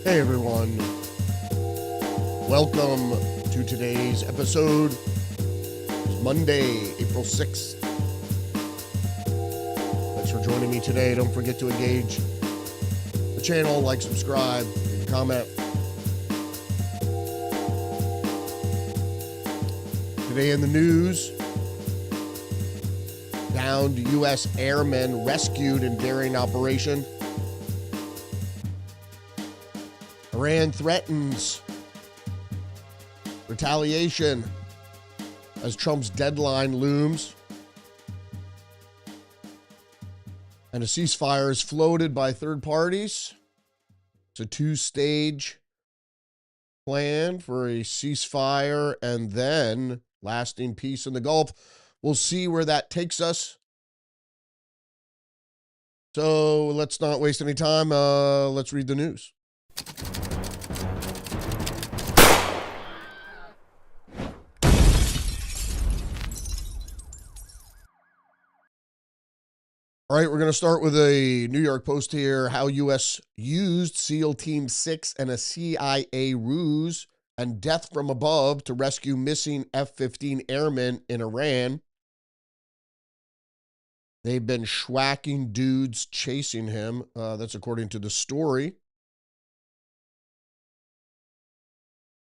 Hey everyone, welcome to today's episode. It's Monday, April 6th. Thanks for joining me today. Don't forget to engage the channel, like, subscribe, leave a comment. Today in the news, downed U.S. airmen rescued in daring operation. Iran threatens retaliation as Trump's deadline looms. And a ceasefire is floated by third parties. It's a two-stage plan for a ceasefire and then lasting peace in the Gulf. We'll see where that takes us. So let's not waste any time. Let's read the news. All right, we're going to start with a New York Post here. How U.S. used SEAL Team 6 and a CIA ruse and death from above to rescue missing F-15 airmen in Iran. They've been schwacking dudes chasing him. That's according to the story.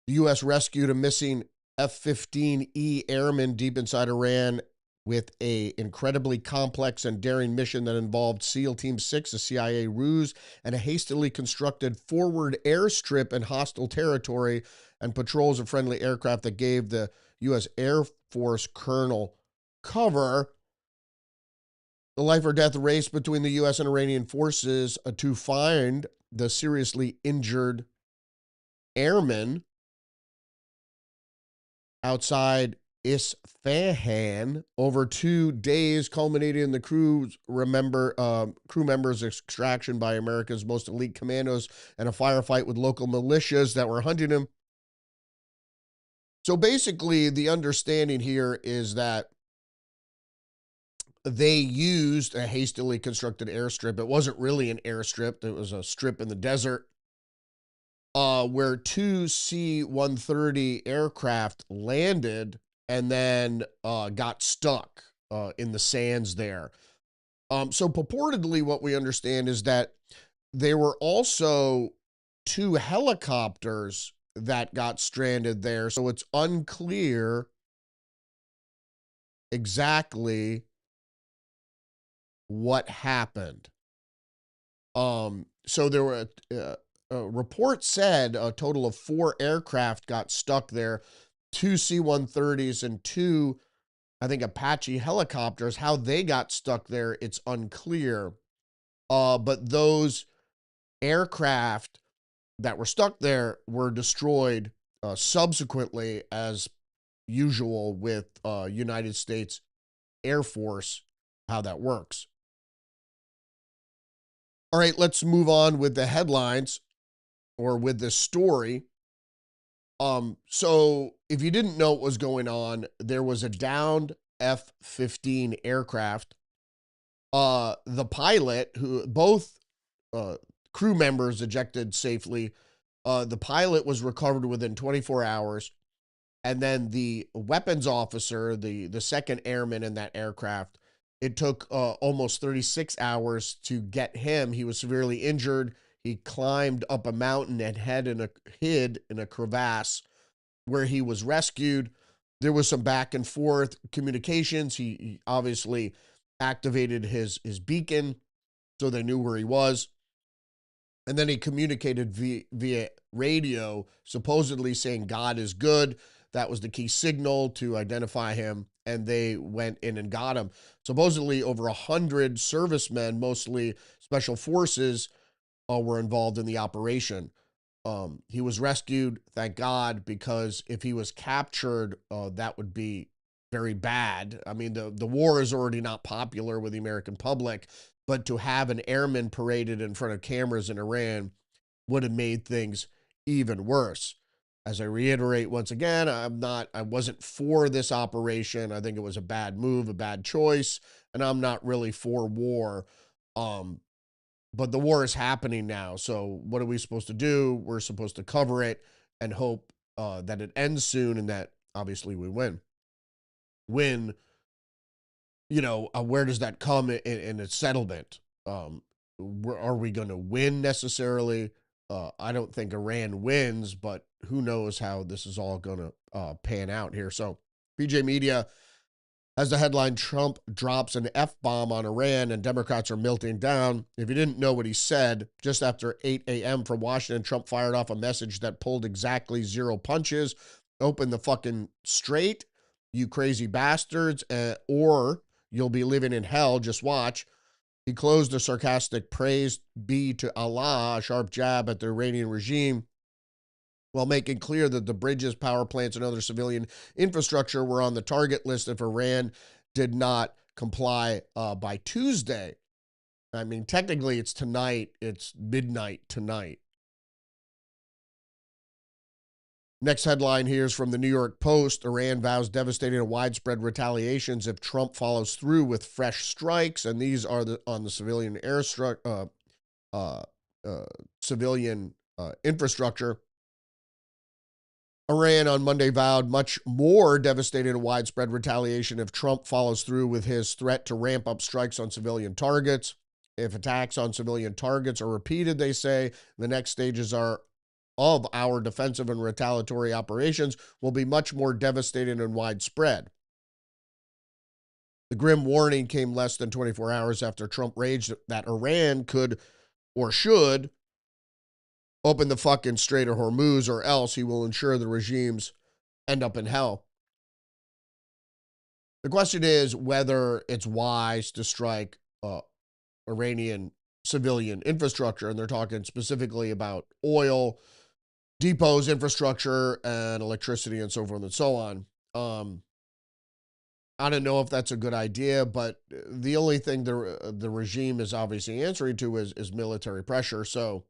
The U.S. rescued a missing F-15E airman deep inside Iran with an incredibly complex and daring mission that involved SEAL Team 6, a CIA ruse, and a hastily constructed forward airstrip in hostile territory and patrols of friendly aircraft that gave the U.S. Air Force colonel cover. The life or death race between the U.S. and Iranian forces to find the seriously injured airmen outside Isfahan over 2 days, culminating in the crew members' extraction by America's most elite commandos and a firefight with local militias that were hunting him. So basically, the understanding here is that they used a hastily constructed airstrip. It wasn't really an airstrip. It was a strip in the desert where two C-130 aircraft landed and then got stuck in the sands there. So purportedly what we understand is that there were also two helicopters that got stranded there. So it's unclear exactly what happened. So there were, a report said a total of 4 aircraft got stuck there. 2 C-130s and 2, I think, Apache helicopters. How they got stuck there, it's unclear. But those aircraft that were stuck there were destroyed subsequently, as usual with United States Air Force, how that works. All right, let's move on with the headlines or with this story. So if you didn't know what was going on, there was a downed F-15 aircraft. The pilot, who both crew members ejected safely, the pilot was recovered within 24 hours. And then the weapons officer, the second airman in that aircraft, it took almost 36 hours to get him. He was severely injured. He climbed up a mountain and hid in a crevasse where he was rescued. There was some back and forth communications. He obviously activated his beacon so they knew where he was. And then he communicated via radio, supposedly saying God is good. That was the key signal to identify him, and they went in and got him. Supposedly over 100 servicemen, mostly special forces, were involved in the operation. He was rescued, thank God, because if he was captured, that would be very bad. I mean, the war is already not popular with the American public, but to have an airman paraded in front of cameras in Iran would have made things even worse. As I reiterate once again, I wasn't for this operation. I think it was a bad move, a bad choice, and I'm not really for war. But the war is happening now. So what are we supposed to do? We're supposed to cover it and hope that it ends soon and that obviously we win. When, where does that come in a settlement? Are we going to win necessarily? I don't think Iran wins, but who knows how this is all going to pan out here. So BJ Media has the headline, Trump drops an F-bomb on Iran and Democrats are melting down. If you didn't know what he said, just after 8 a.m. from Washington, Trump fired off a message that pulled exactly 0 punches. Open the fucking straight, you crazy bastards, or you'll be living in hell. Just watch. He closed a sarcastic praise be to Allah, a sharp jab at the Iranian regime, while making clear that the bridges, power plants, and other civilian infrastructure were on the target list if Iran did not comply by Tuesday. I mean, technically it's tonight. It's midnight tonight. Next headline here is from the New York Post. Iran vows devastating and widespread retaliations if Trump follows through with fresh strikes. And these are on the civilian civilian infrastructure. Iran on Monday vowed much more devastating and widespread retaliation if Trump follows through with his threat to ramp up strikes on civilian targets. If attacks on civilian targets are repeated, they say, the next stages of our defensive and retaliatory operations will be much more devastating and widespread. The grim warning came less than 24 hours after Trump raged that Iran could or should open the fucking Strait of Hormuz, or else he will ensure the regimes end up in hell. The question is whether it's wise to strike Iranian civilian infrastructure, and they're talking specifically about oil depots, infrastructure, and electricity, and so forth and so on. I don't know if that's a good idea, but the only thing the regime is obviously answering to is military pressure. So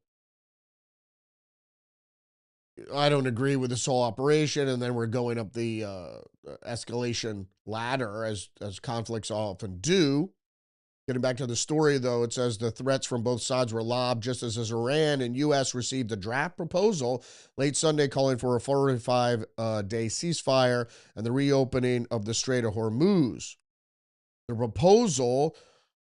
I don't agree with this whole operation, and then we're going up the escalation ladder as conflicts often do. Getting back to the story, though, it says the threats from both sides were lobbed just as Iran and U.S. received a draft proposal late Sunday calling for a 45-day ceasefire and the reopening of the Strait of Hormuz. The proposal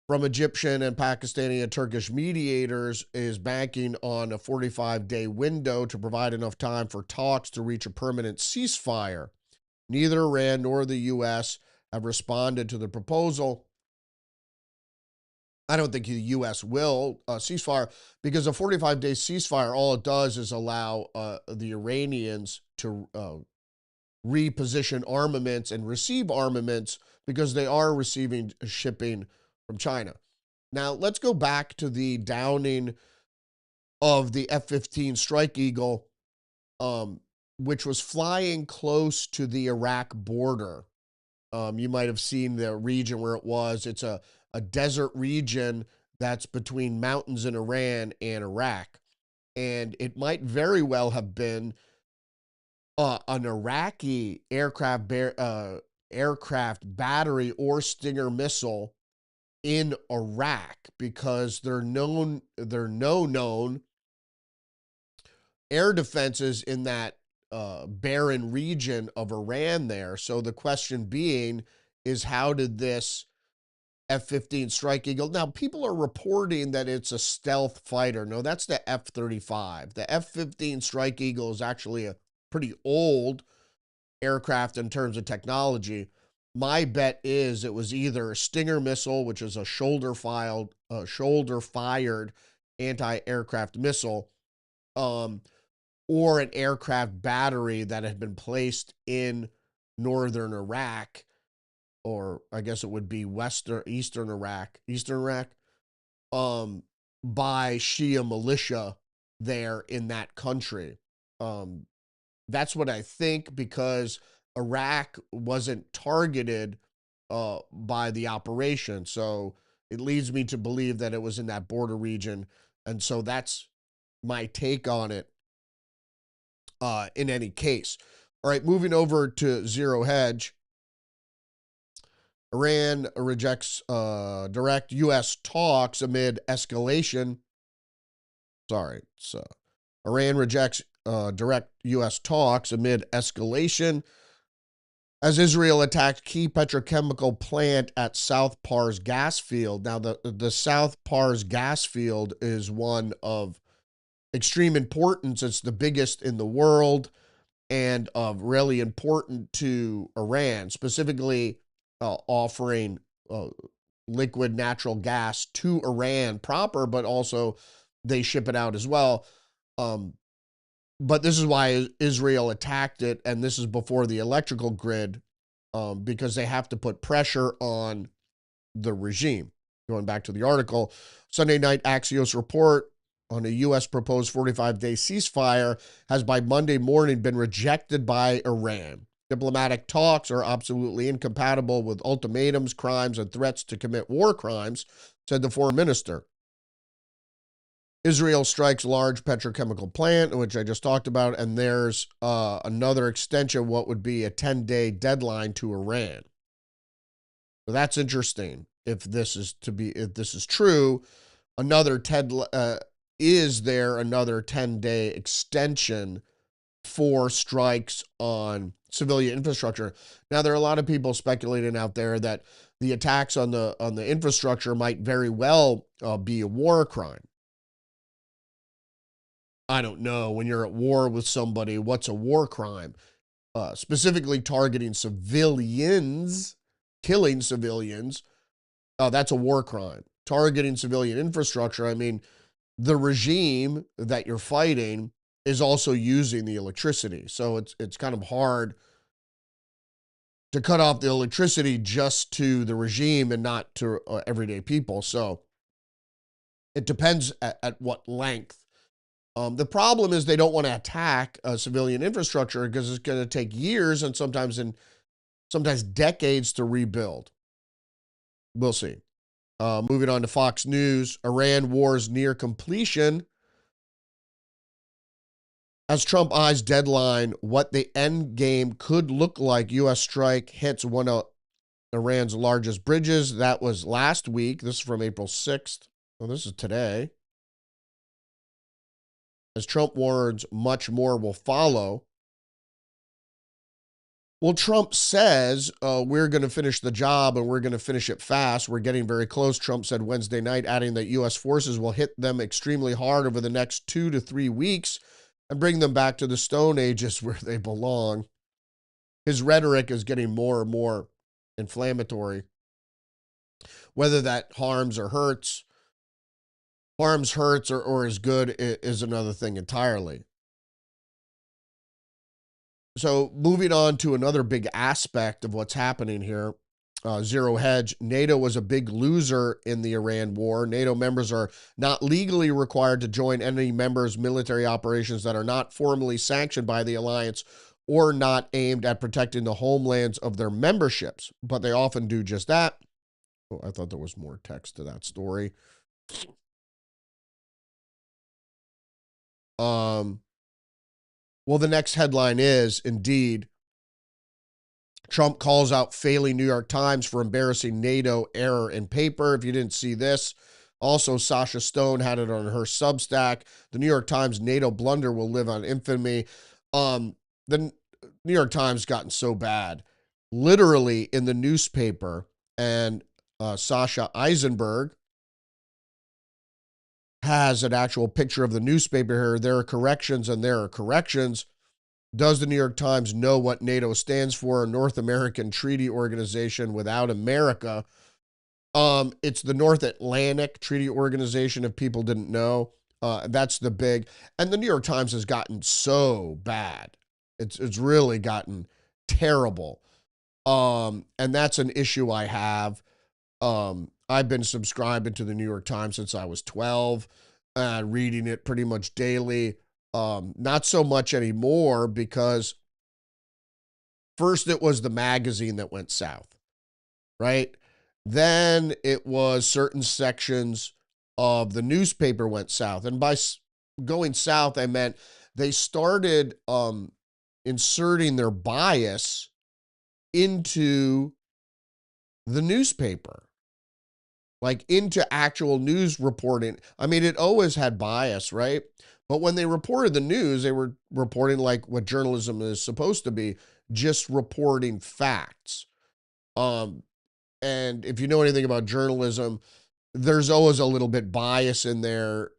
from Egyptian and Pakistani and Turkish mediators is banking on a 45-day window to provide enough time for talks to reach a permanent ceasefire. Neither Iran nor the U.S. have responded to the proposal. I don't think the U.S. will ceasefire, because a 45-day ceasefire, all it does is allow the Iranians to reposition armaments and receive armaments, because they are receiving shipping from China. Now, let's go back to the downing of the F-15 Strike Eagle, which was flying close to the Iraq border. You might have seen the region where it was. It's a desert region that's between mountains in Iran and Iraq. And it might very well have been an Iraqi aircraft battery or Stinger missile in Iraq, because there are no known air defenses in that barren region of Iran there. So the question being is, how did this F-15 Strike Eagle. Now, people are reporting that it's a stealth fighter. No, that's the F-35. The F-15 Strike Eagle is actually a pretty old aircraft in terms of technology. My bet is it was either a Stinger missile, which is a shoulder-fired anti-aircraft missile, or an aircraft battery that had been placed in northern Iraq, or I guess it would be eastern Iraq, by Shia militia there in that country. That's what I think, because Iraq wasn't targeted by the operation. So it leads me to believe that it was in that border region. And so that's my take on it in any case. All right, moving over to Zero Hedge. Iran rejects direct U.S. talks amid escalation. Sorry, so Iran rejects direct U.S. talks amid escalation as Israel attacked key petrochemical plant at South Pars gas field. Now, the South Pars gas field is one of extreme importance. It's the biggest in the world and really important to Iran, specifically offering liquid natural gas to Iran proper, but also they ship it out as well. But this is why Israel attacked it, and this is before the electrical grid, because they have to put pressure on the regime. Going back to the article, Sunday night Axios report on a U.S. proposed 45-day ceasefire has by Monday morning been rejected by Iran. Diplomatic talks are absolutely incompatible with ultimatums, crimes, and threats to commit war crimes, said the foreign minister. Israel strikes large petrochemical plant, which I just talked about, and there's another extension, what would be a 10-day deadline to Iran. So that's interesting. If this is true, is there another 10-day extension for strikes on civilian infrastructure? Now, there are a lot of people speculating out there that the attacks on the infrastructure might very well be a war crime. I don't know. When you're at war with somebody, what's a war crime? Specifically targeting civilians, killing civilians, that's a war crime. Targeting civilian infrastructure, I mean, the regime that you're fighting is also using the electricity. So it's kind of hard to cut off the electricity just to the regime and not to everyday people. So it depends at what length. The problem is they don't want to attack civilian infrastructure because it's going to take years and sometimes decades to rebuild. We'll see. Moving on to Fox News, Iran war's near completion. As Trump eyes deadline, what the end game could look like, U.S. strike hits one of Iran's largest bridges. That was last week. This is from April 6th. Well, this is today. As Trump warns, much more will follow. Well, Trump says we're going to finish the job and we're going to finish it fast. We're getting very close, Trump said Wednesday night, adding that U.S. forces will hit them extremely hard over the next 2 to 3 weeks and bring them back to the Stone Ages where they belong. His rhetoric is getting more and more inflammatory. Whether that harms, hurts, or is good is another thing entirely. So moving on to another big aspect of what's happening here, Zero Hedge. NATO was a big loser in the Iran war. NATO members are not legally required to join any members' military operations that are not formally sanctioned by the alliance or not aimed at protecting the homelands of their memberships, but they often do just that. Oh, I thought there was more text to that story. Well, the next headline is, indeed, Trump calls out failing New York Times for embarrassing NATO error in paper. If you didn't see this, also Sasha Stone had it on her Substack. The New York Times NATO blunder will live on infamy. The New York Times gotten so bad, literally in the newspaper, and Sasha Eisenberg has an actual picture of the newspaper here. There are corrections and there are corrections. Does the New York Times know what NATO stands for? A North American Treaty Organization without America. It's the North Atlantic Treaty Organization, if people didn't know. That's the big. And the New York Times has gotten so bad. It's really gotten terrible. And that's an issue I have. I've been subscribing to the New York Times since I was 12, reading it pretty much daily. Not so much anymore because first it was the magazine that went south, right? Then it was certain sections of the newspaper went south. And by going south, I meant they started inserting their bias into the newspaper, like into actual news reporting. I mean, it always had bias, right? But when they reported the news, they were reporting like what journalism is supposed to be, just reporting facts. Um, and if you know anything about journalism, there's always a little bit bias in there.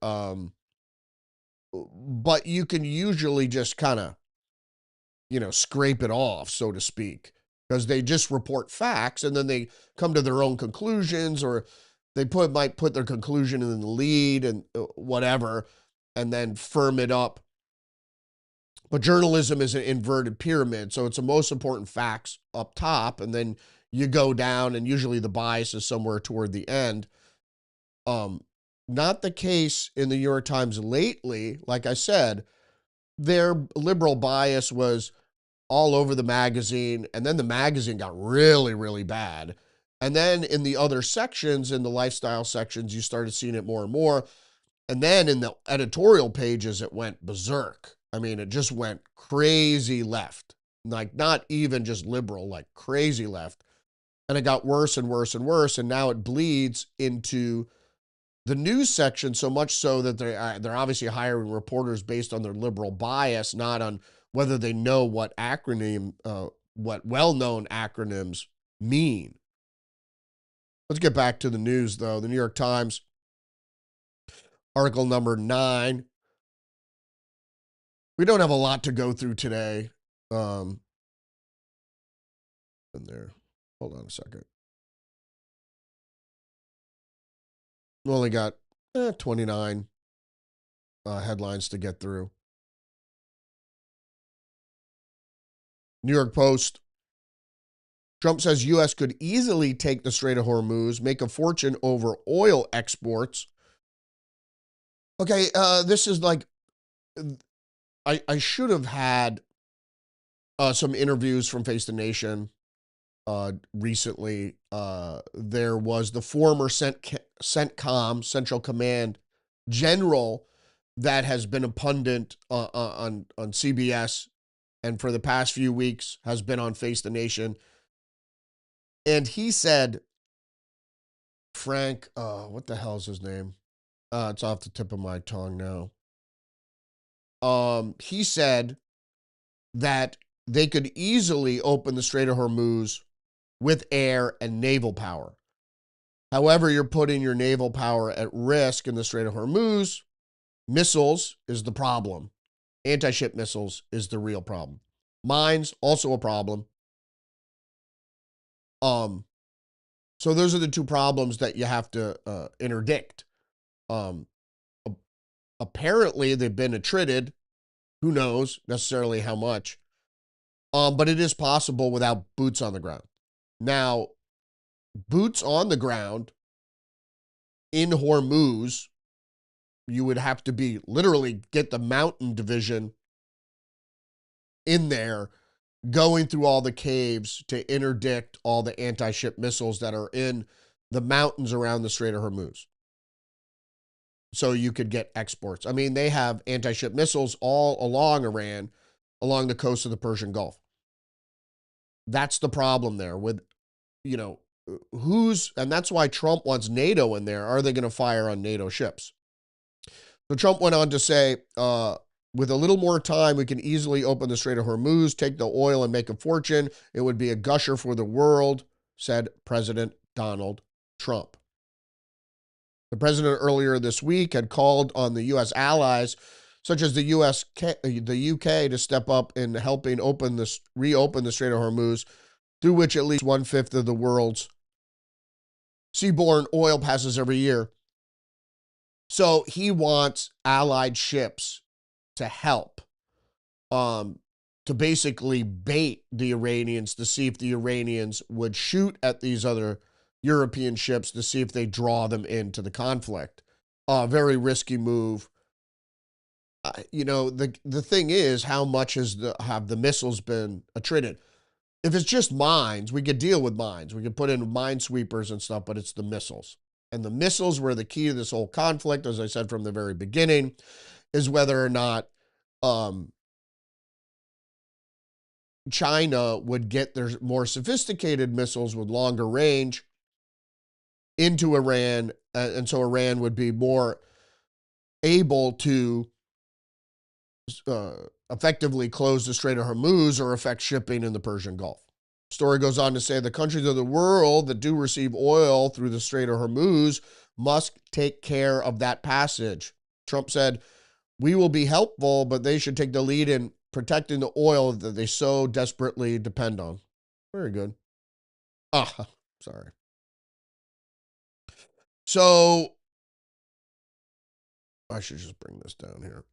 But you can usually just kind of, scrape it off, so to speak, because they just report facts and then they come to their own conclusions, or they might put their conclusion in the lead and whatever, and then firm it up. But journalism is an inverted pyramid, so it's the most important facts up top, and then you go down, and usually the bias is somewhere toward the end. Not the case in the New York Times lately. Like I said, their liberal bias was all over the magazine, and then the magazine got really, really bad. And then in the other sections, in the lifestyle sections, you started seeing it more and more. And then in the editorial pages, it went berserk. I mean, it just went crazy left. Like, not even just liberal, like crazy left. And it got worse and worse and worse. And now it bleeds into the news section, so much so that they're obviously hiring reporters based on their liberal bias, not on whether they know what what well-known acronyms mean. Let's get back to the news, though. The New York Times, article number 9. We don't have a lot to go through today. In there, hold on a second. We only got 29 headlines to get through. New York Post. Trump says U.S. could easily take the Strait of Hormuz, make a fortune over oil exports. Okay, this is like, I should have had some interviews from Face the Nation recently. There was the former CENTCOM, Central Command general, that has been a pundit on CBS, and for the past few weeks has been on Face the Nation. And he said, Frank, what the hell is his name? It's off the tip of my tongue now. He said that they could easily open the Strait of Hormuz with air and naval power. However, you're putting your naval power at risk in the Strait of Hormuz. Missiles is the problem. Anti-ship missiles is the real problem. Mines, also a problem. So those are the two problems that you have to interdict. Apparently, they've been attrited. Who knows necessarily how much? But it is possible without boots on the ground. Now, boots on the ground in Hormuz, you would have to be literally get the mountain division in there, going through all the caves to interdict all the anti-ship missiles that are in the mountains around the Strait of Hormuz, so you could get exports. I mean, they have anti-ship missiles all along Iran, along the coast of the Persian Gulf. That's the problem there with, and that's why Trump wants NATO in there. Are they going to fire on NATO ships? So Trump went on to say, with a little more time, we can easily open the Strait of Hormuz, take the oil, and make a fortune. It would be a gusher for the world, said President Donald Trump. The president earlier this week had called on the U.S. allies, such as the UK, to step up in helping reopen the Strait of Hormuz, through which at least 1/5 of the world's seaborne oil passes every year. So he wants allied ships to help, to basically bait the Iranians to see if the Iranians would shoot at these other European ships to see if they draw them into the conflict. Very risky move. The thing is, how much have the missiles been attrited? If it's just mines, we could deal with mines. We could put in minesweepers and stuff, but it's the missiles. And the missiles were the key to this whole conflict, as I said from the very beginning, is whether or not China would get their more sophisticated missiles with longer range into Iran, and so Iran would be more able to effectively close the Strait of Hormuz or affect shipping in the Persian Gulf. Story goes on to say the countries of the world that do receive oil through the Strait of Hormuz must take care of that passage. Trump said, "We will be helpful, but they should take the lead in protecting the oil that they so desperately depend on." Very good. Sorry. So I should just bring this down here.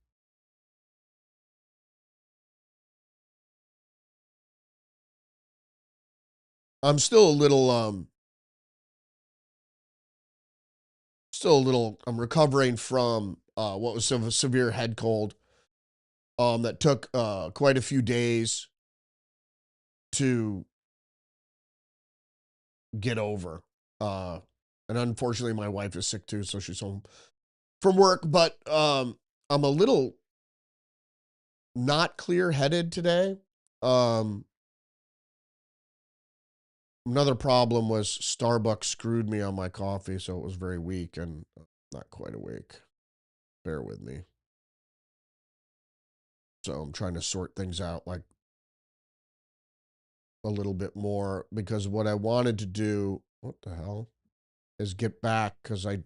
I'm still a little I'm recovering from what was a severe head cold that took quite a few days to get over. And unfortunately my wife is sick too, so she's home from work, but I'm a little not clear-headed today. Another problem was Starbucks screwed me on my coffee, so it was very weak and not quite awake. Bear with me. So I'm trying to sort things out like a little bit more, because what I wanted to do, what the hell, is get back, because I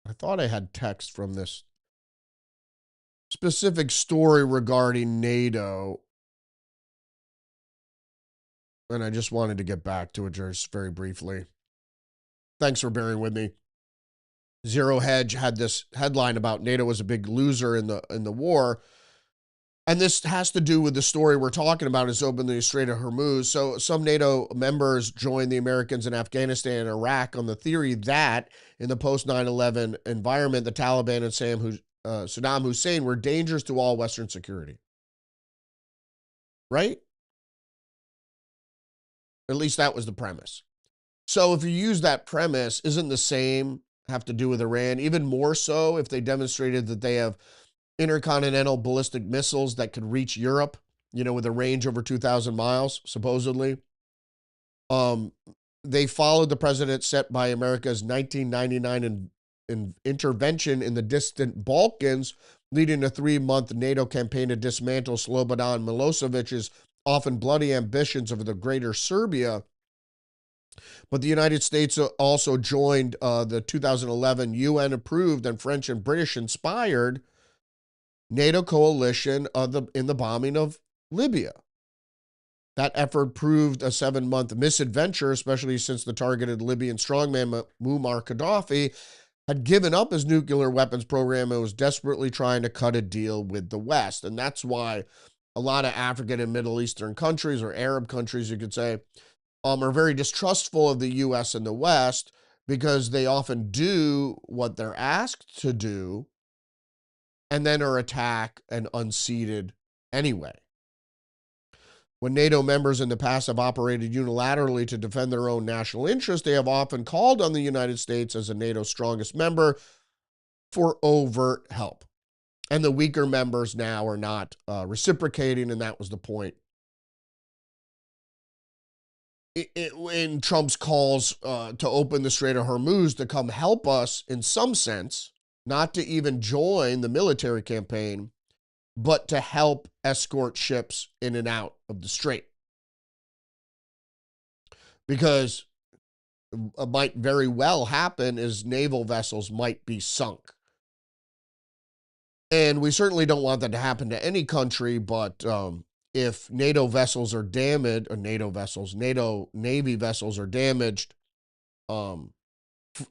thought I had text from this specific story regarding NATO, and I just wanted to get back to it just very briefly. Thanks for bearing with me. Zero Hedge had this headline about NATO was a big loser in the war. And this has to do with the story we're talking about, is opening the Strait of Hormuz. So some NATO members joined the Americans in Afghanistan and Iraq on the theory that in the post 9/11 environment, the Taliban and Saddam Hussein were dangers to all Western security. Right? At least that was the premise. So if you use that premise, isn't the same have to do with Iran? Even more so if they demonstrated that they have intercontinental ballistic missiles that could reach Europe, with a range over 2,000 miles, supposedly. They followed the precedent set by America's 1999 intervention in the distant Balkans, leading a 3-month NATO campaign to dismantle Slobodan Milosevic's often bloody ambitions of the greater Serbia. But the United States also joined the 2011 UN-approved and French and British-inspired NATO coalition in the bombing of Libya. That effort proved a 7-month misadventure, especially since the targeted Libyan strongman Muammar Gaddafi had given up his nuclear weapons program and was desperately trying to cut a deal with the West. And that's why a lot of African and Middle Eastern countries, or Arab countries, you could say, are very distrustful of the U.S. and the West, because they often do what they're asked to do and then are attacked and unseated anyway. When NATO members in the past have operated unilaterally to defend their own national interest, they have often called on the United States as a NATO's strongest member for overt help. And the weaker members now are not reciprocating, and that was the point. In Trump's calls to open the Strait of Hormuz to come help us in some sense, not to even join the military campaign, but to help escort ships in and out of the strait. Because it might very well happen is naval vessels might be sunk. And we certainly don't want that to happen to any country, but if NATO vessels are damaged, or NATO Navy vessels are damaged,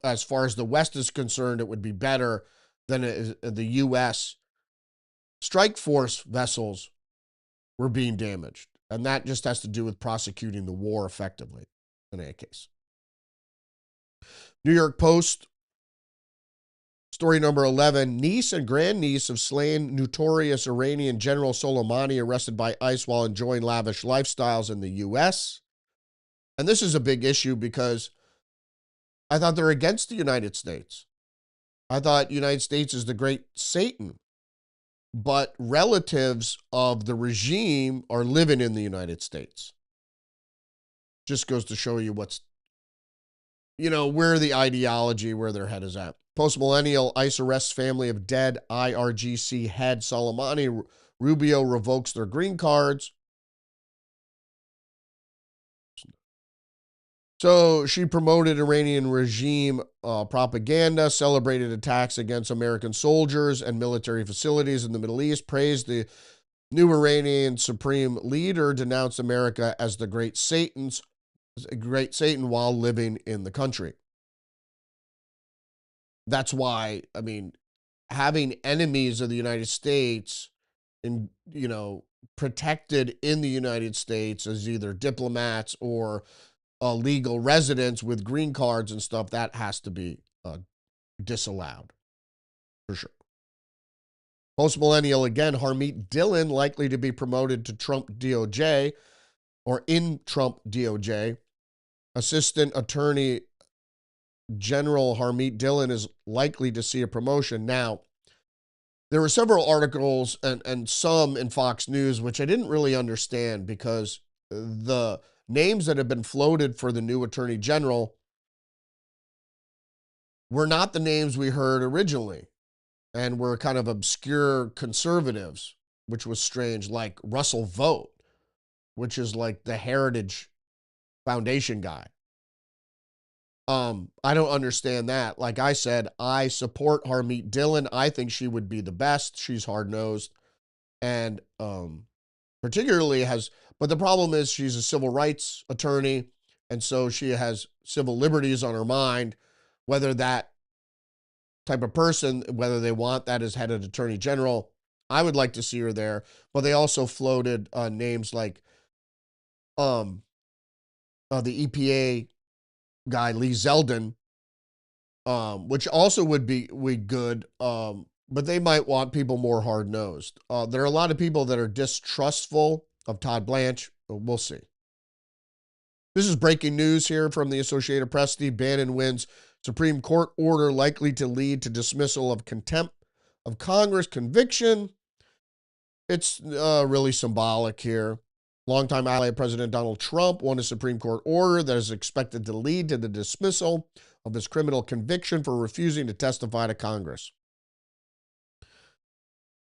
as far as the West is concerned, it would be better than the U.S. strike force vessels were being damaged. And that just has to do with prosecuting the war effectively in any case. New York Post, story number 11, niece and grandniece of slain notorious Iranian General Soleimani arrested by ICE while enjoying lavish lifestyles in the U.S. And this is a big issue because I thought they're against the United States. I thought United States is the great Satan. but relatives of the regime are living in the United States. Just goes to show you what's, where the ideology, where their head is at. Post-millennial ICE arrests family of dead IRGC head Soleimani. Rubio revokes their green cards. So she promoted Iranian regime propaganda, celebrated attacks against American soldiers and military facilities in the Middle East, praised the new Iranian supreme leader, denounced America as the great Satan while living in the country. That's why, having enemies of the United States and, protected in the United States as either diplomats or legal residents with green cards and stuff, that has to be disallowed for sure. Post-millennial again, Harmeet Dillon likely to be promoted to Trump DOJ or in Trump DOJ. Assistant Attorney General Harmeet Dillon is likely to see a promotion. Now, there were several articles and some in Fox News, which I didn't really understand because the names that have been floated for the new Attorney General were not the names we heard originally and were kind of obscure conservatives, which was strange, like Russell Vought, which is like the Heritage Foundation guy. I don't understand that. Like I said, I support Harmeet Dillon. I think she would be the best. She's hard-nosed and particularly but the problem is she's a civil rights attorney, and so she has civil liberties on her mind. Whether that type of person, whether they want that as head of attorney general, I would like to see her there. But they also floated names like the EPA guy, Lee Zeldin, which also would be good, but they might want people more hard-nosed. There are a lot of people that are distrustful of Todd Blanche. We'll see. This is breaking news here from the Associated Press. Steve Bannon wins Supreme Court order likely to lead to dismissal of contempt of Congress conviction. It's really symbolic here. Longtime ally of President Donald Trump won a Supreme Court order that is expected to lead to the dismissal of his criminal conviction for refusing to testify to Congress.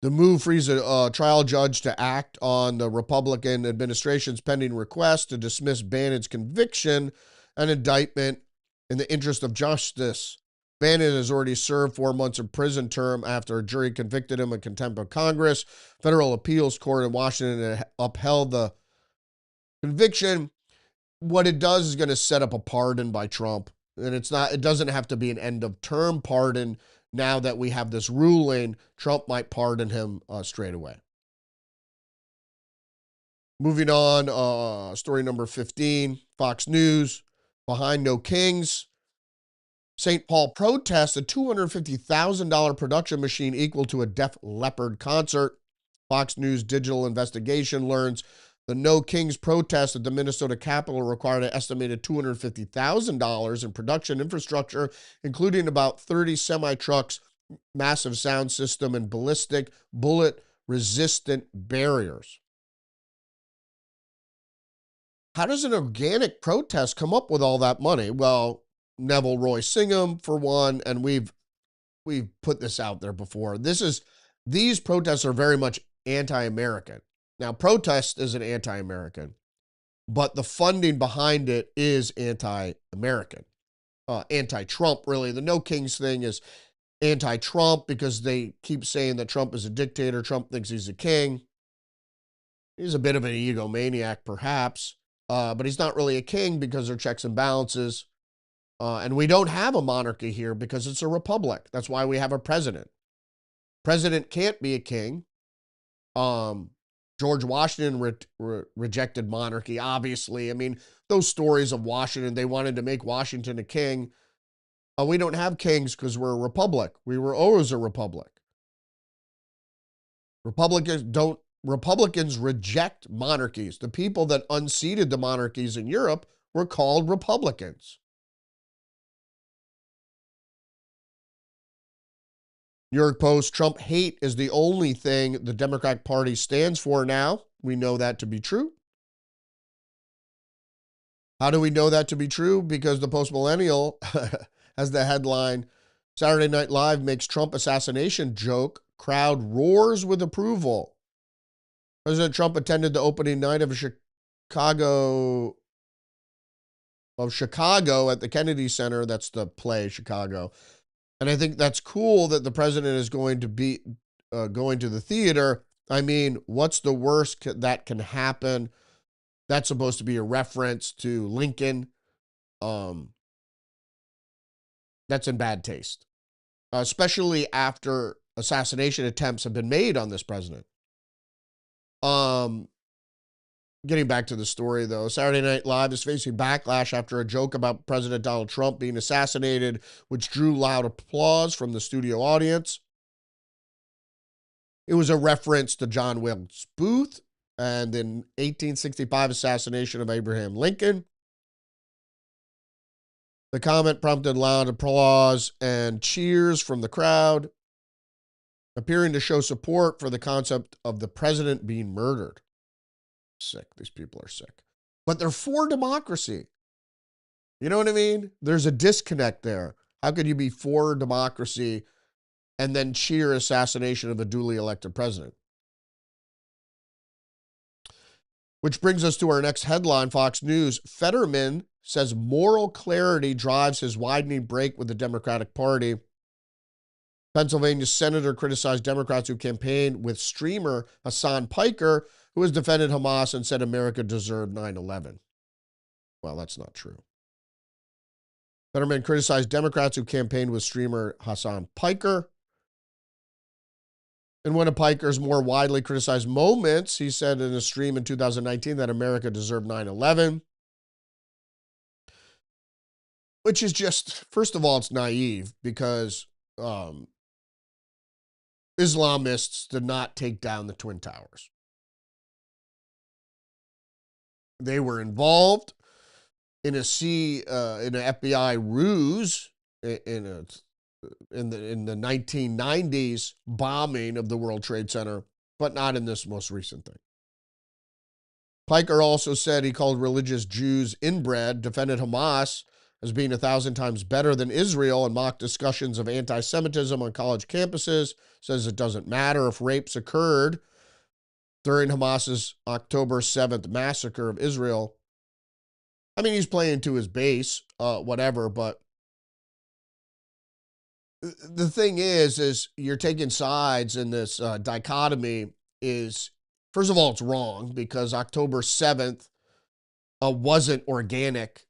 The move frees a trial judge to act on the Republican administration's pending request to dismiss Bannon's conviction and indictment in the interest of justice. Bannon has already served 4 months in prison term after a jury convicted him of contempt of Congress. Federal appeals court in Washington upheld the conviction. What it does is going to set up a pardon by Trump. And it doesn't have to be an end of term pardon. Now that we have this ruling, Trump might pardon him straight away. Moving on, story number 15, Fox News, behind no kings. St. Paul protests a $250,000 production machine equal to a Def Leppard concert. Fox News digital investigation learns the No Kings protest at the Minnesota Capitol required an estimated $250,000 in production infrastructure, including about 30 semi-trucks, massive sound system, and ballistic, bullet-resistant barriers. How does an organic protest come up with all that money? Well, Neville Roy Singham, for one, and we've put this out there before. These protests are very much anti-American. Now, protest isn't anti-American, but the funding behind it is anti-American, anti-Trump, really. The No Kings thing is anti-Trump because they keep saying that Trump is a dictator. Trump thinks he's a king. He's a bit of an egomaniac, perhaps, but he's not really a king because there are checks and balances. And we don't have a monarchy here because it's a republic. That's why we have a president. President can't be a king. George Washington rejected monarchy, obviously. I mean, those stories of Washington, they wanted to make Washington a king. We don't have kings because we're a republic. We were always a republic. Republicans reject monarchies. The people that unseated the monarchies in Europe were called Republicans. New York Post, Trump hate is the only thing the Democratic Party stands for now. We know that to be true. How do we know that to be true? Because the Post Millennial has the headline, Saturday Night Live makes Trump assassination joke, crowd roars with approval. President Trump attended the opening night of Chicago at the Kennedy Center. That's the play, Chicago. And I think that's cool that the president is going to be going to the theater. I mean, what's the worst that can happen? That's supposed to be a reference to Lincoln. That's in bad taste, especially after assassination attempts have been made on this president. Getting back to the story, though, Saturday Night Live is facing backlash after a joke about President Donald Trump being assassinated, which drew loud applause from the studio audience. It was a reference to John Wilkes Booth and the 1865 assassination of Abraham Lincoln. The comment prompted loud applause and cheers from the crowd, appearing to show support for the concept of the president being murdered. Sick. These people are sick. But they're for democracy. You know what I mean? There's a disconnect there. How could you be for democracy and then cheer assassination of a duly elected president? Which brings us to our next headline, Fox News. Fetterman says moral clarity drives his widening break with the Democratic Party. Pennsylvania senator criticized Democrats who campaigned with streamer Hassan Piker, who has defended Hamas and said America deserved 9/11. Well, that's not true. Fetterman criticized Democrats who campaigned with streamer Hassan Piker. In one of Piker's more widely criticized moments, he said in a stream in 2019 that America deserved 9/11. Which is just, first of all, it's naive because Islamists did not take down the Twin Towers. They were involved in an FBI ruse in the 1990s bombing of the World Trade Center, but not in this most recent thing. Piker also said he called religious Jews inbred, defended Hamas as being 1,000 times better than Israel, and mocked discussions of anti-Semitism on college campuses, says it doesn't matter if rapes occurred during Hamas's October 7th massacre of Israel. I mean, he's playing to his base, whatever, but the thing is you're taking sides in this dichotomy is, first of all, it's wrong because October 7th wasn't organic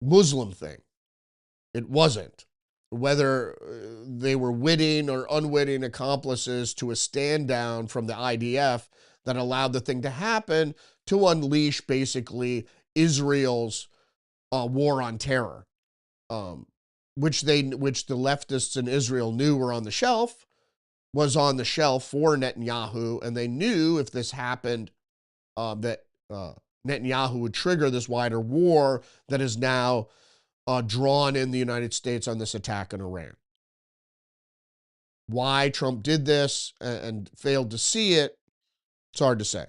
Muslim thing. It wasn't. Whether they were witting or unwitting accomplices to a stand down from the IDF that allowed the thing to happen to unleash basically Israel's war on terror, which the leftists in Israel knew were on the shelf, was on the shelf for Netanyahu, and they knew if this happened that Netanyahu would trigger this wider war that is now drawn in the United States on this attack on Iran. Why Trump did this and failed to see it, it's hard to say.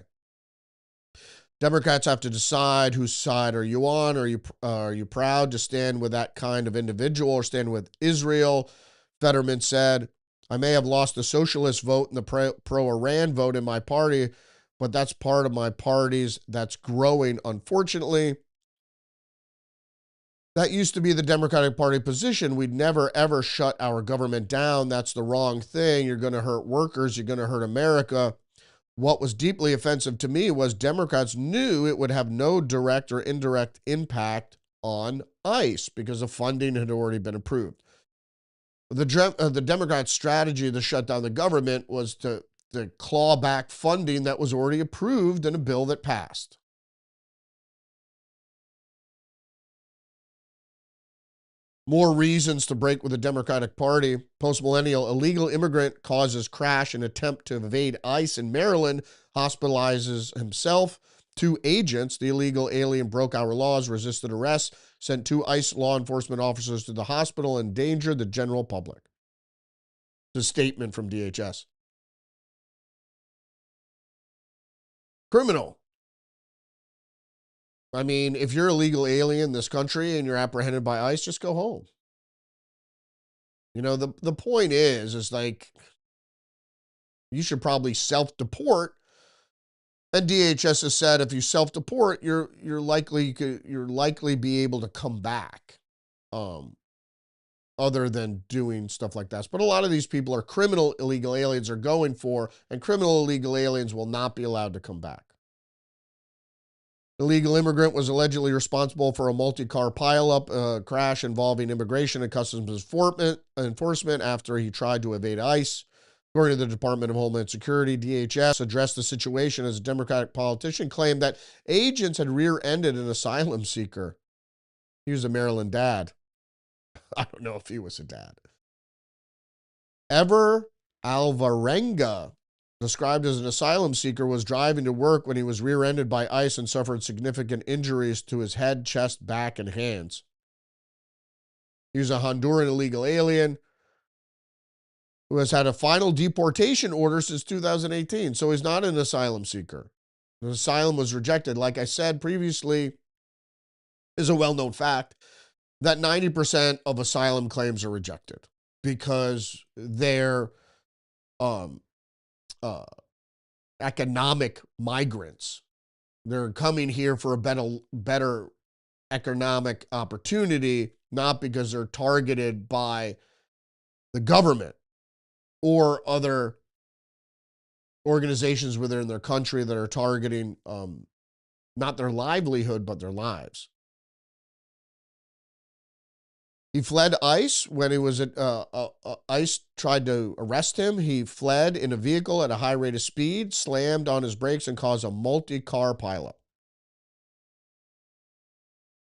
Democrats have to decide whose side are you on. Are you proud to stand with that kind of individual or stand with Israel? Fetterman said, I may have lost the socialist vote and the pro-Iran vote in my party, but that's part of my parties that's growing, unfortunately. That used to be the Democratic Party position. We'd never, ever shut our government down. That's the wrong thing. You're going to hurt workers. You're going to hurt America. What was deeply offensive to me was Democrats knew it would have no direct or indirect impact on ICE because the funding had already been approved. The Democrats' strategy to shut down the government was to claw back funding that was already approved in a bill that passed. More reasons to break with the Democratic Party. Post-millennial illegal immigrant causes crash in attempt to evade ICE in Maryland, hospitalizes himself. 2 agents, the illegal alien broke our laws, resisted arrest, sent 2 ICE law enforcement officers to the hospital, and endangered the general public. It's a statement from DHS. Criminal. I mean, if you're a legal alien in this country and you're apprehended by ICE, just go home. You know, the point is like, you should probably self-deport. And DHS has said if you self-deport, you're likely be able to come back, other than doing stuff like that. But a lot of these people are criminal illegal aliens are going for, and criminal illegal aliens will not be allowed to come back. Illegal immigrant was allegedly responsible for a multi-car pileup crash involving immigration and customs enforcement after he tried to evade ICE. According to the Department of Homeland Security, DHS addressed the situation as a Democratic politician claimed that agents had rear-ended an asylum seeker. He was a Maryland dad. I don't know if he was a dad. Ever Alvarenga, described as an asylum seeker, was driving to work when he was rear-ended by ICE and suffered significant injuries to his head, chest, back, and hands. He was a Honduran illegal alien who has had a final deportation order since 2018. So he's not an asylum seeker. The asylum was rejected. Like I said previously, is a well-known fact that 90% of asylum claims are rejected because they're economic migrants. They're coming here for a better economic opportunity, not because they're targeted by the government or other organizations within their country that are targeting not their livelihood, but their lives. He fled ICE when he was at ICE tried to arrest him. He fled in a vehicle at a high rate of speed, slammed on his brakes, and caused a multi-car pileup.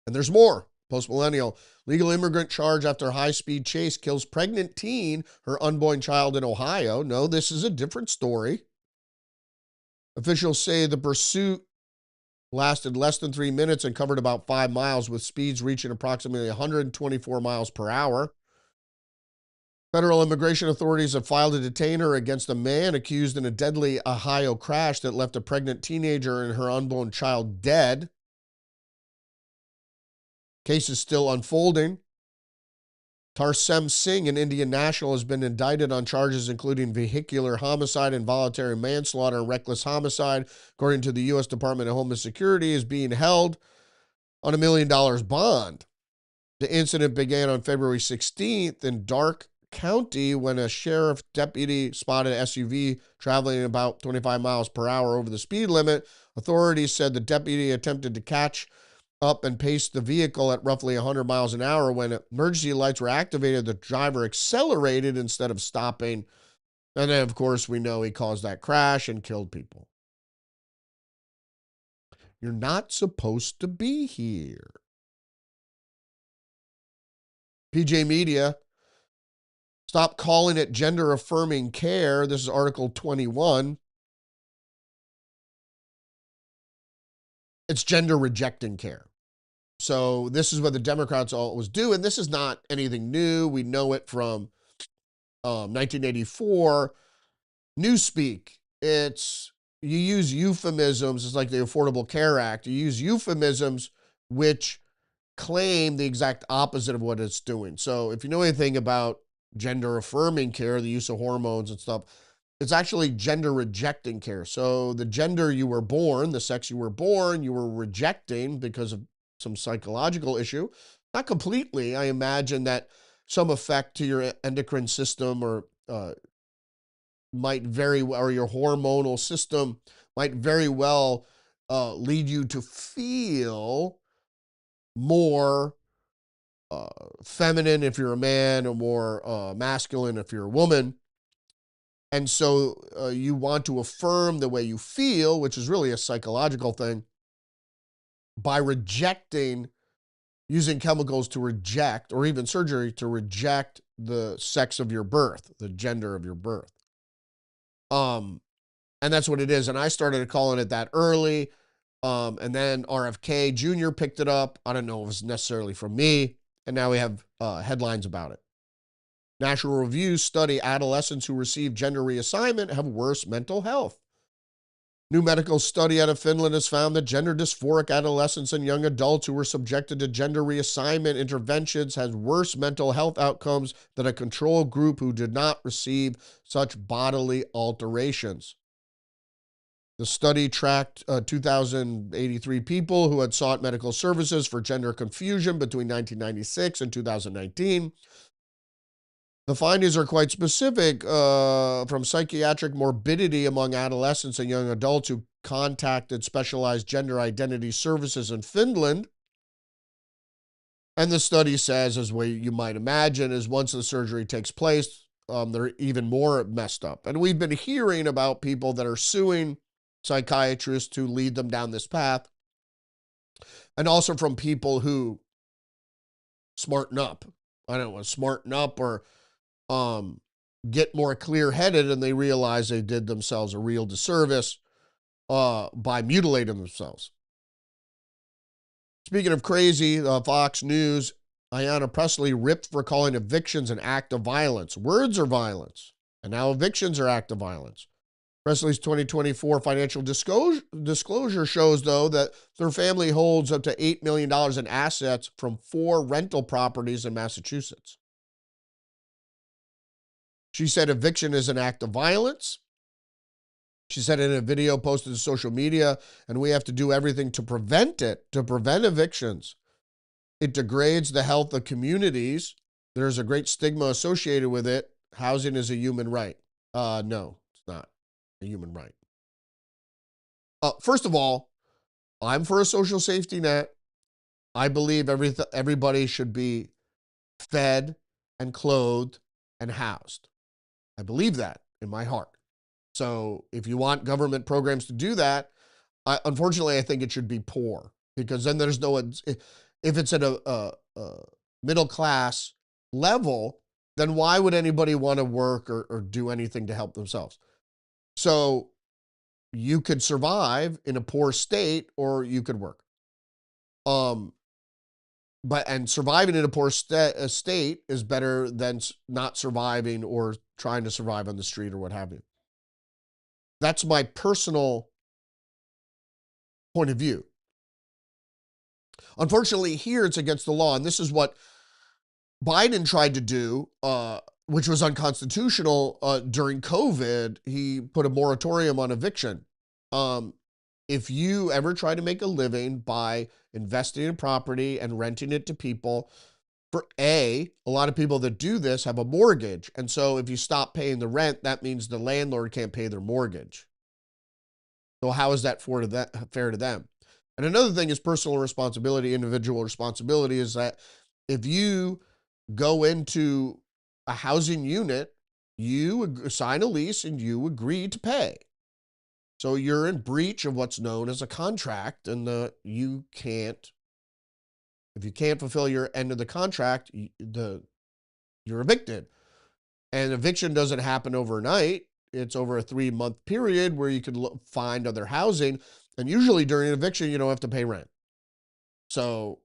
And there's more. Post-millennial. Legal immigrant charged after high-speed chase kills pregnant teen, her unborn child in Ohio. No, this is a different story. Officials say the pursuit lasted less than 3 minutes and covered about 5 miles, with speeds reaching approximately 124 miles per hour. Federal immigration authorities have filed a detainer against a man accused in a deadly Ohio crash that left a pregnant teenager and her unborn child dead. Case is still unfolding. Tarsem Singh, an Indian national, has been indicted on charges including vehicular homicide, involuntary manslaughter, and reckless homicide. According to the U.S. Department of Homeland Security, is being held on $1 million bond. The incident began on February 16th in Darke County when a sheriff deputy spotted an SUV traveling about 25 miles per hour over the speed limit. Authorities said the deputy attempted to catch up and paced the vehicle at roughly 100 miles an hour. When emergency lights were activated, the driver accelerated instead of stopping. And then, of course, we know he caused that crash and killed people. You're not supposed to be here. PJ Media, stop calling it gender-affirming care. This is Article 21. It's gender-rejecting care. So this is what the Democrats always do, and this is not anything new. We know it from 1984. Newspeak. It's, you use euphemisms. It's like the Affordable Care Act. You use euphemisms which claim the exact opposite of what it's doing. So if you know anything about gender-affirming care, the use of hormones and stuff, it's actually gender-rejecting care. So the gender you were born, the sex you were rejecting because of some psychological issue. Not completely. I imagine that some effect to your endocrine system or might very well, or your hormonal system might very well lead you to feel more feminine if you're a man, or more masculine if you're a woman. And so you want to affirm the way you feel, which is really a psychological thing, by rejecting, using chemicals to reject, or even surgery to reject the sex of your birth, the gender of your birth. And that's what it is. And I started calling it that early. And then RFK Jr. picked it up. I don't know if it was necessarily from me. And now we have headlines about it. National Review study adolescents who receive gender reassignment have worse mental health. New medical study out of Finland has found that gender dysphoric adolescents and young adults who were subjected to gender reassignment interventions had worse mental health outcomes than a control group who did not receive such bodily alterations. The study tracked 2,083 people who had sought medical services for gender confusion between 1996 and 2019. The findings are quite specific from psychiatric morbidity among adolescents and young adults who contacted specialized gender identity services in Finland. And the study says, as you might imagine, is once the surgery takes place, they're even more messed up. And we've been hearing about people that are suing psychiatrists to lead them down this path. And also from people who smarten up. I don't know, smarten up or get more clear-headed, and they realize they did themselves a real disservice by mutilating themselves. Speaking of crazy, Fox News, Ayanna Pressley ripped for calling evictions an act of violence. Words are violence, and now evictions are act of violence. Pressley's 2024 financial disclosure shows, though, that their family holds up to $8 million in assets from 4 rental properties in Massachusetts. She said eviction is an act of violence. She said in a video posted to social media, and we have to do everything to prevent it, to prevent evictions. It degrades the health of communities. There's a great stigma associated with it. Housing is a human right. No, it's not a human right. First of all, I'm for a social safety net. I believe everybody should be fed and clothed and housed. I believe that in my heart. So if you want government programs to do that, unfortunately, I think it should be poor, because then there's no, if it's at a middle class level, then why would anybody want to work or do anything to help themselves? So you could survive in a poor state, or you could work. And surviving in a poor state is better than not surviving or trying to survive on the street or what have you. That's my personal point of view. Unfortunately, here it's against the law, and this is what Biden tried to do, which was unconstitutional during COVID. He put a moratorium on eviction. If you ever try to make a living by investing in property and renting it to people, a lot of people that do this have a mortgage. And so if you stop paying the rent, that means the landlord can't pay their mortgage. So how is that fair to them? And another thing is personal responsibility, individual responsibility, is that if you go into a housing unit, you sign a lease and you agree to pay. So you're in breach of what's known as a contract, and you can't, if you can't fulfill your end of the contract, you're evicted. And eviction doesn't happen overnight. It's over a 3-month period where you can find other housing. And usually during an eviction, you don't have to pay rent. So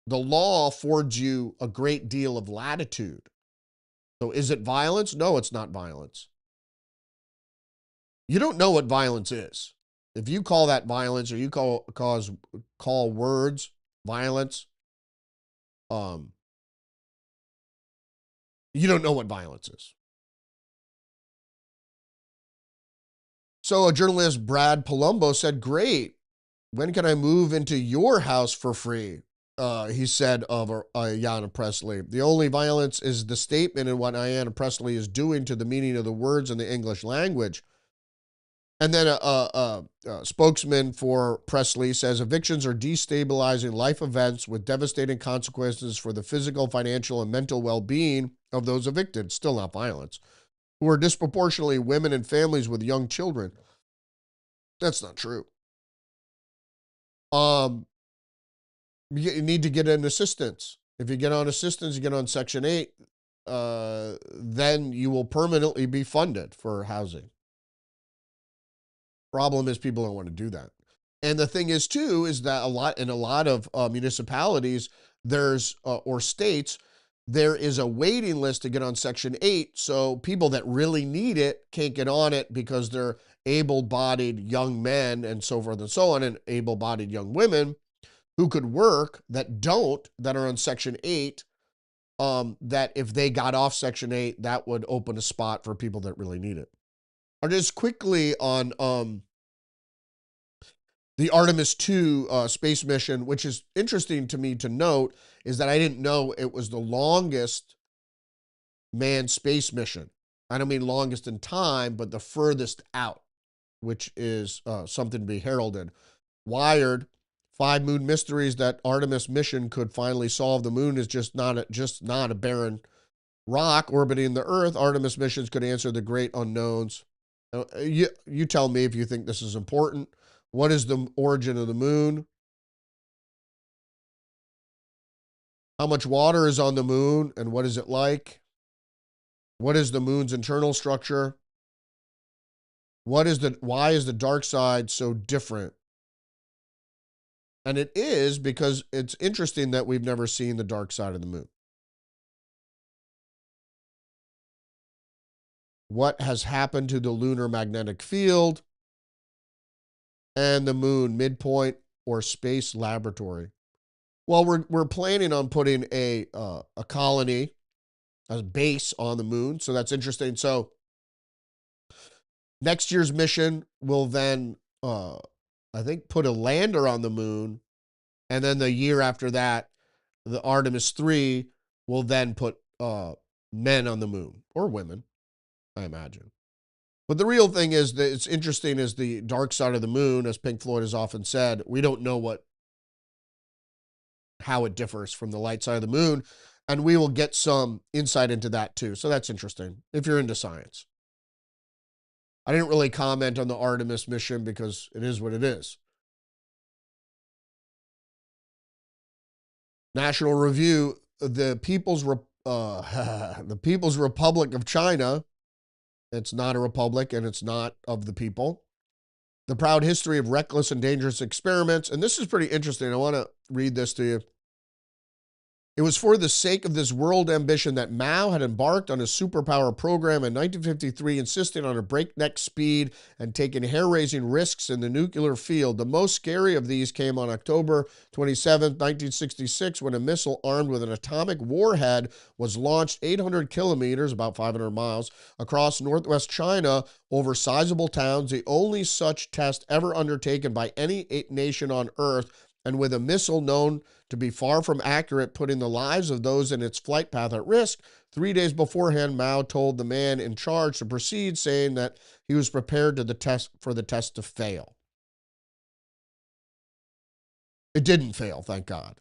the law affords you a great deal of latitude. So is it violence? No, it's not violence. You don't know what violence is. If you call that violence, or you call words violence, you don't know what violence is. So a journalist, Brad Palumbo, said, "Great. When can I move into your house for free?" He said of Ayanna Pressley. The only violence is the statement and what Ayanna Pressley is doing to the meaning of the words in the English language. And then a spokesman for Pressley says evictions are destabilizing life events with devastating consequences for the physical, financial, and mental well-being of those evicted. Still not violence. Who are disproportionately women and families with young children. That's not true. You need to get an assistance. If you get on assistance, you get on Section 8, then you will permanently be funded for housing. Problem is people don't want to do that. And the thing is too, is that in a lot of municipalities, there's or states, there is a waiting list to get on Section 8. So people that really need it can't get on it because they're able-bodied young men and so forth and so on, and able-bodied young women who could work that are on Section 8, that if they got off Section 8, that would open a spot for people that really need it. Or just quickly on the Artemis 2 space mission, which is interesting to me to note, is that I didn't know it was the longest manned space mission. I don't mean longest in time, but the furthest out, which is something to be heralded. Wired, 5 moon mysteries that Artemis mission could finally solve. The moon is just not a barren rock orbiting the Earth. Artemis missions could answer the great unknowns. You tell me if you think this is important. What is the origin of the moon? How much water is on the moon and what is it like? What is the moon's internal structure? Why is the dark side so different? And it is because it's interesting that we've never seen the dark side of the moon. What has happened to the lunar magnetic field and the moon midpoint or space laboratory? Well, we're planning on putting a colony, a base on the moon, so that's interesting. So next year's mission will then, I think, put a lander on the moon, and then the year after that, the Artemis 3 will then put men on the moon, or women, I imagine. But the real thing is that it's interesting is the dark side of the moon, as Pink Floyd has often said, we don't know how it differs from the light side of the moon, and we will get some insight into that too. So that's interesting if you're into science. I didn't really comment on the Artemis mission because it is what it is. National Review, the People's Republic of China. It's not a republic and it's not of the people. The proud history of reckless and dangerous experiments. And this is pretty interesting. I want to read this to you. It was for the sake of this world ambition that Mao had embarked on a superpower program in 1953, insisting on a breakneck speed and taking hair-raising risks in the nuclear field. The most scary of these came on October 27, 1966, when a missile armed with an atomic warhead was launched 800 kilometers, about 500 miles, across northwest China over sizable towns, the only such test ever undertaken by any nation on Earth, and with a missile known to be far from accurate, putting the lives of those in its flight path at risk. 3 days beforehand, Mao told the man in charge to proceed, saying that he was prepared for the test to fail. It didn't fail, thank God.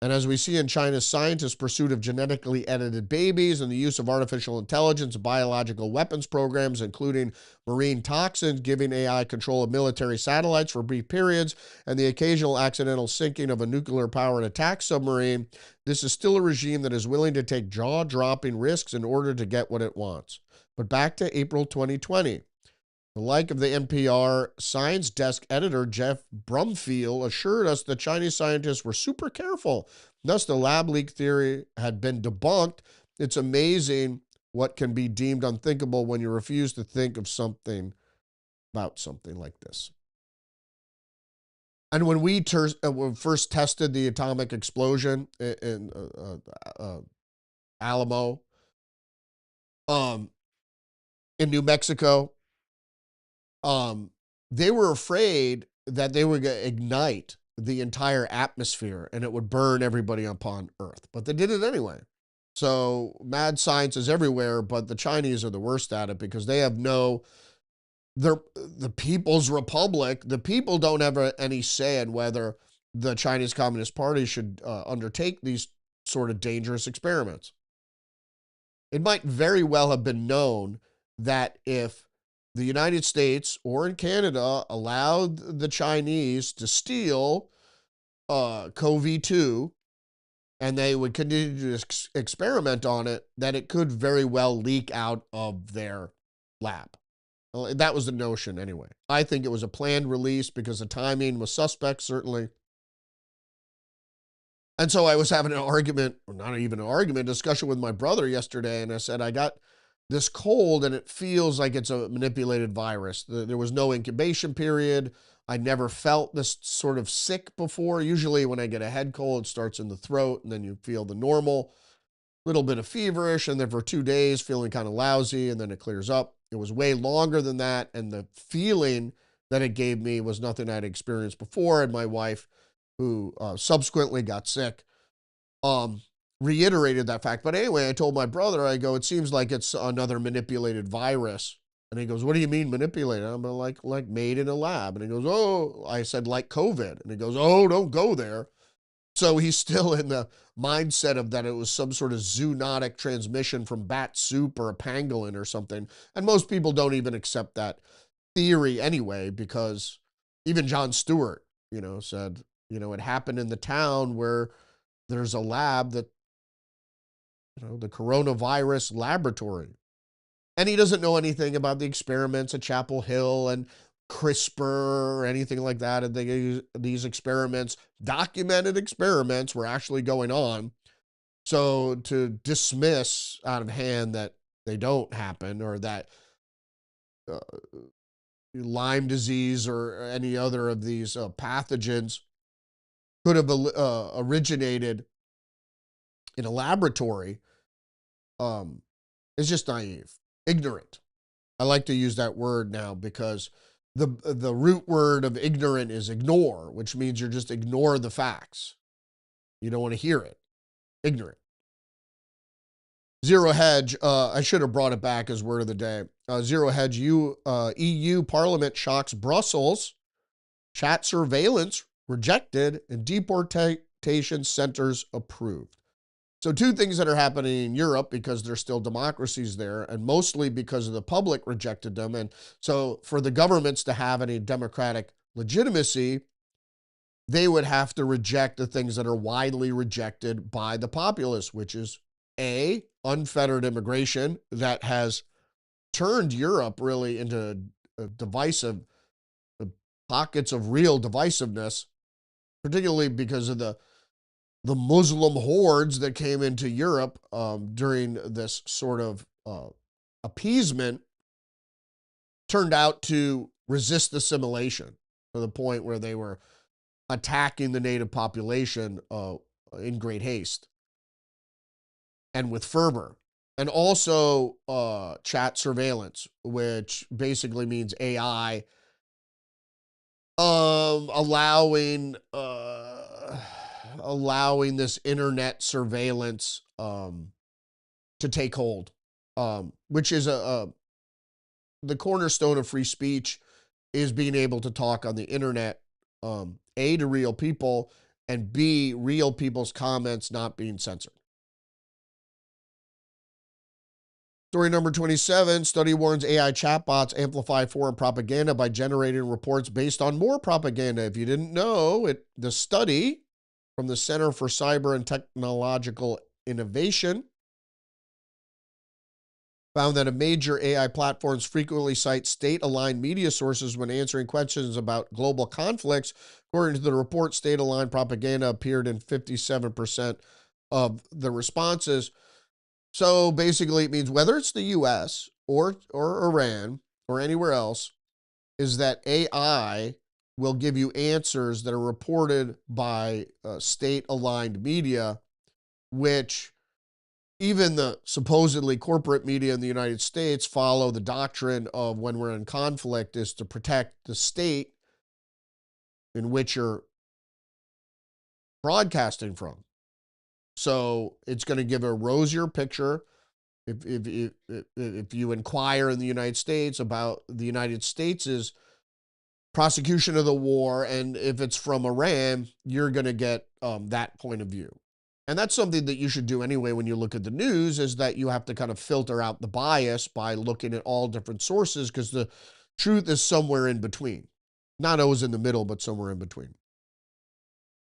And as we see in China's scientists' pursuit of genetically edited babies and the use of artificial intelligence, biological weapons programs, including marine toxins, giving AI control of military satellites for brief periods, and the occasional accidental sinking of a nuclear-powered attack submarine, this is still a regime that is willing to take jaw-dropping risks in order to get what it wants. But back to April 2020. The like of the NPR science desk editor Jeff Brumfield assured us that Chinese scientists were super careful. Thus, the lab leak theory had been debunked. It's amazing what can be deemed unthinkable when you refuse to think of something about something like this. And when we first tested the atomic explosion in Alamo, in New Mexico, they were afraid that they would ignite the entire atmosphere and it would burn everybody upon Earth. But they did it anyway. So mad science is everywhere, but the Chinese are the worst at it because they have the People's Republic. The people don't have any say in whether the Chinese Communist Party should undertake these sort of dangerous experiments. It might very well have been known that if the United States or in Canada allowed the Chinese to steal CoV-2 and they would continue to experiment on it, that it could very well leak out of their lab. Well, that was the notion anyway. I think it was a planned release because the timing was suspect, certainly. And so I was having an argument, or not even an argument, discussion with my brother yesterday, and I said, I got this cold and it feels like it's a manipulated virus. There was no incubation period. I never felt this sort of sick before. Usually when I get a head cold, it starts in the throat and then you feel the normal little bit of feverish, and then for 2 days feeling kind of lousy, and then it clears up. It was way longer than that, and the feeling that it gave me was nothing I'd experienced before. And my wife, who subsequently got sick, reiterated that fact. But anyway, I told my brother, I go, it seems like it's another manipulated virus. And he goes, what do you mean manipulated? I'm like made in a lab. And he goes, oh, I said, like COVID. And he goes, oh, don't go there. So he's still in the mindset of that it was some sort of zoonotic transmission from bat soup or a pangolin or something. And most people don't even accept that theory anyway, because even Jon Stewart, said, it happened in the town where there's a lab that, the coronavirus laboratory. And he doesn't know anything about the experiments at Chapel Hill and CRISPR or anything like that. And these experiments, documented experiments, were actually going on. So to dismiss out of hand that they don't happen, or that Lyme disease or any other of these pathogens could have originated in a laboratory, is just naive, ignorant. I like to use that word now because the root word of ignorant is ignore, which means you're just ignore the facts. You don't want to hear it. Ignorant. Zero hedge. I should have brought it back as word of the day. Zero hedge. EU Parliament shocks Brussels. Chat surveillance rejected and deportation centers approved. So two things that are happening in Europe, because there's still democracies there, and mostly because the public rejected them. And so for the governments to have any democratic legitimacy, they would have to reject the things that are widely rejected by the populace, which is A, unfettered immigration that has turned Europe really into a divisive pockets of real divisiveness, particularly because of the Muslim hordes that came into Europe during this sort of appeasement, turned out to resist assimilation to the point where they were attacking the native population in great haste and with fervor. And also chat surveillance, which basically means AI allowing this internet surveillance to take hold, which is the cornerstone of free speech, is being able to talk on the internet, A, to real people, and B, real people's comments not being censored. Story number 27, study warns AI chatbots amplify foreign propaganda by generating reports based on more propaganda. If you didn't know, the study from the Center for Cyber and Technological Innovation found that major AI platforms frequently cite state-aligned media sources when answering questions about global conflicts. According to the report, state-aligned propaganda appeared in 57% of the responses. So basically, it means whether it's the U.S. or Iran or anywhere else, is that AI will give you answers that are reported by state-aligned media, which even the supposedly corporate media in the United States follow the doctrine of, when we're in conflict, is to protect the state in which you're broadcasting from. So it's going to give a rosier picture. If you inquire in the United States about the United States' prosecution of the war, and if it's from Iran, you're going to get that point of view. And that's something that you should do anyway when you look at the news, is that you have to kind of filter out the bias by looking at all different sources, because the truth is somewhere in between. Not always in the middle, but somewhere in between.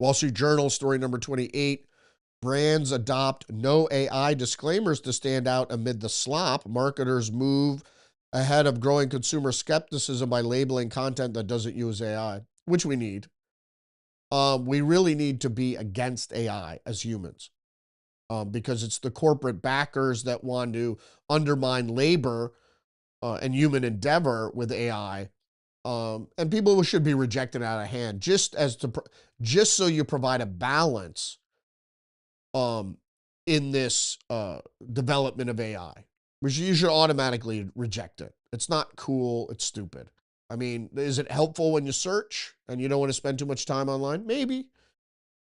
Wall Street Journal, story number 28. Brands adopt no AI disclaimers to stand out amid the slop. Marketers move ahead of growing consumer skepticism by labeling content that doesn't use AI, which we need. We really need to be against AI as humans, because it's the corporate backers that want to undermine labor and human endeavor with AI. And people should be rejected out of hand, just so you provide a balance in this development of AI, which you should automatically reject it. It's not cool. It's stupid. I mean, is it helpful when you search and you don't want to spend too much time online? Maybe.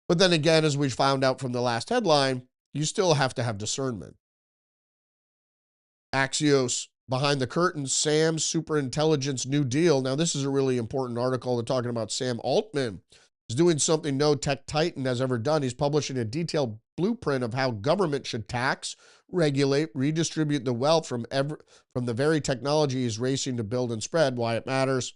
But then again, as we found out from the last headline, you still have to have discernment. Axios, behind the curtain, Sam's superintelligence New Deal. Now, this is a really important article. They're talking about Sam Altman. He's doing something no tech titan has ever done. He's publishing a detailed blueprint of how government should tax, regulate, redistribute the wealth from the very technology he's racing to build and spread. Why it matters.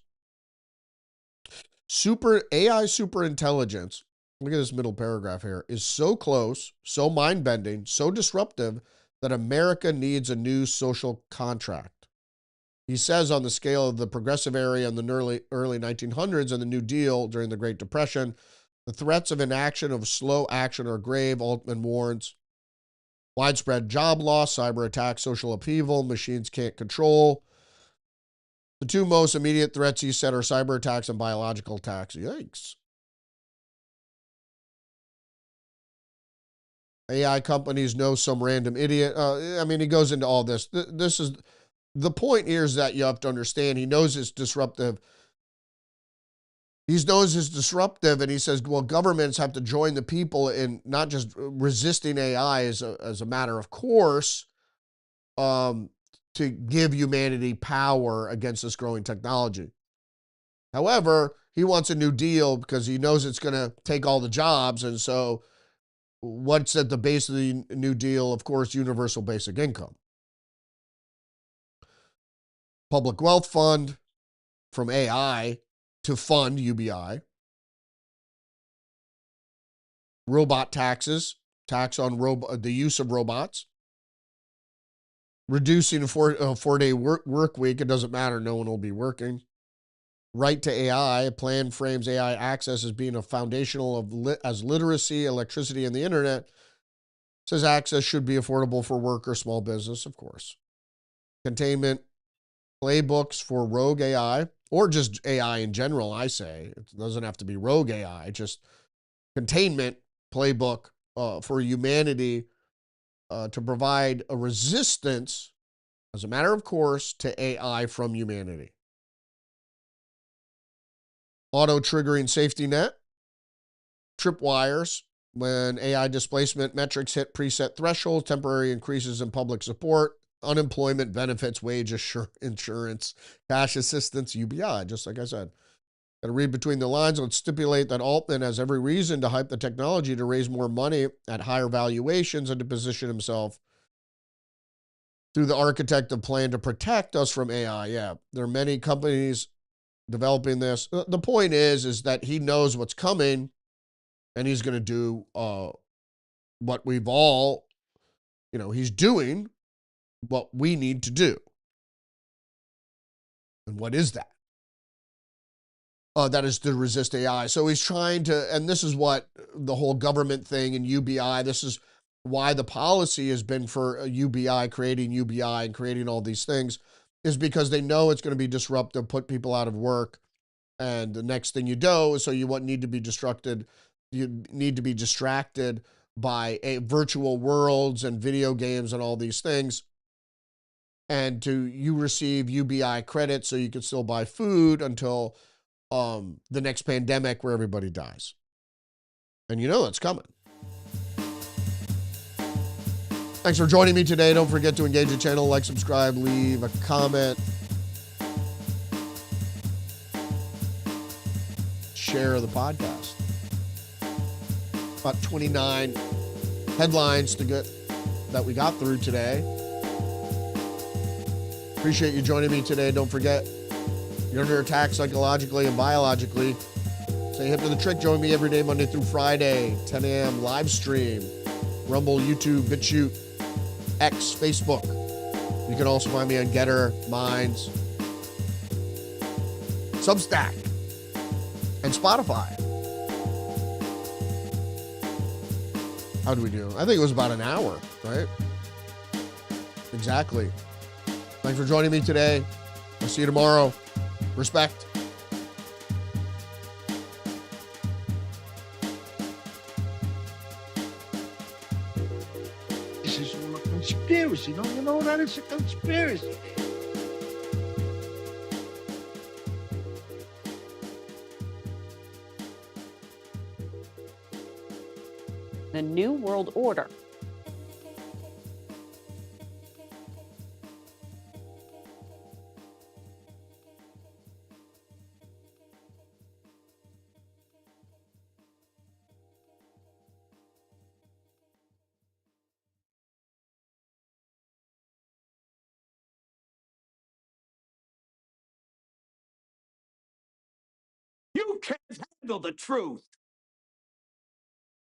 AI superintelligence, look at this middle paragraph here, is so close, so mind-bending, so disruptive that America needs a new social contract. He says on the scale of the progressive era in the early 1900s and the New Deal during the Great Depression, the threats of inaction, of slow action are grave, Altman warns. Widespread job loss, cyber attacks, social upheaval, machines can't control. The two most immediate threats he said are cyber attacks and biological attacks. Yikes. AI companies know some random idiot. I mean, he goes into all this. This is the point here, is that you have to understand he knows it's disruptive. He knows it's disruptive, and he says, well, governments have to join the people in not just resisting AI as a matter of course, to give humanity power against this growing technology. However, he wants a new deal because he knows it's going to take all the jobs, and so what's at the base of the New Deal? Of course, universal basic income. Public wealth fund from AI to fund UBI. Robot taxes, tax on the use of robots. Reducing a four-day work week. It doesn't matter. No one will be working. Right to AI. A plan frames AI access as being a foundational as literacy, electricity, and the internet. Says access should be affordable for work or small business, of course. Containment playbooks for rogue AI, or just AI in general, I say. It doesn't have to be rogue AI, just containment playbook for humanity to provide a resistance, as a matter of course, to AI from humanity. Auto-triggering safety net, tripwires, when AI displacement metrics hit preset thresholds, temporary increases in public support, unemployment benefits, wage insurance, cash assistance, UBI, just like I said. Got to read between the lines. Let's stipulate that Altman has every reason to hype the technology to raise more money at higher valuations and to position himself through the architect of plan to protect us from AI. Yeah, there are many companies developing this. The point is that he knows what's coming, and he's going to do what we've all, he's doing what we need to do. And what is that? That is to resist AI. So he's trying to, and this is what the whole government thing and UBI, this is why the policy has been for UBI, creating UBI and creating all these things, is because they know it's going to be disruptive, put people out of work. And the next thing you do, so you need to be distracted. You need to be distracted by virtual worlds and video games and all these things. And you receive UBI credit so you can still buy food until the next pandemic where everybody dies. And it's coming. Thanks for joining me today. Don't forget to engage the channel, like, subscribe, leave a comment, share the podcast. About 29 headlines that we got through today. Appreciate you joining me today. Don't forget, you're under attack psychologically and biologically. Say hip to the trick. Join me every day, Monday through Friday, 10 a.m. live stream. Rumble, YouTube, BitChute, X, Facebook. You can also find me on Getter, Minds, Substack, and Spotify. How did we do? I think it was about an hour, right? Exactly. Thanks for joining me today. I'll see you tomorrow. Respect. This is all a conspiracy. Don't you know that it's a conspiracy? The New World Order. You can't handle the truth.